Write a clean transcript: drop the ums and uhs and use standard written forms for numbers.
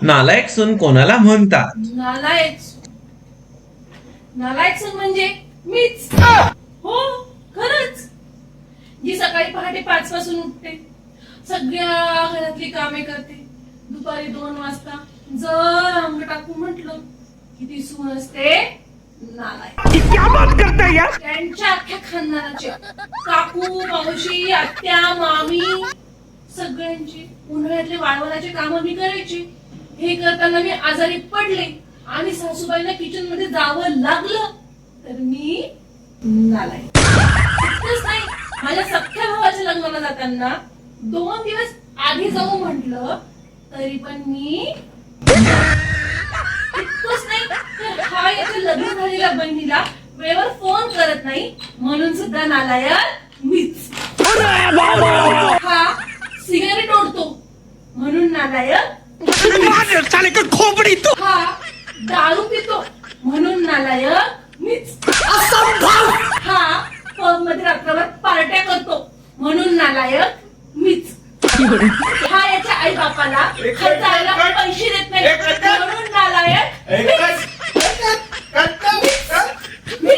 नालायक सून कोणाला म्हणतात? नालायक नालायक सून म्हणजे मीच. हो, खरंच. जी सकाळी पहाटे 5 पासून उठते, सगळ्या घरातली कामे करते, दुपारी 2 वाजता जर अंग टाकू म्हटलं की ती सून असते नालायक. क्या बात करता है यार? त्यांच्या अख्ख्या खानदानाच्या काकू मावशी आत्या मामी सगळ्यांची उन्हाळ्यातले वाळवणाचे काम मी करायचे. हे करताना मी आजारी पडले आणि सासूबाईंना किचन मध्ये जावं लागलं तर मी नालायक. इतकंच नाही, माझ्या सख्ख्या भावाच्या लग्नाला जाताना 2 दिवस आधी जाऊ म्हटलं तरी पण मी. इतकंच नाही तर हा याच्या लग्न झालेल्या बहिणीला वेळेवर फोन करत नाही म्हणून सुद्धा नालायक मीच. हा सिगारेट ओढतो म्हणून नालायक. साले का खोपड़ी तो. हा दारू पितो म्हणून नालायक मीच. हा पब मध्ये रात्रभर पार्ट्या करतो म्हणून नालायक मीच. हा याच्या आई बापाला खर्चायला पैसे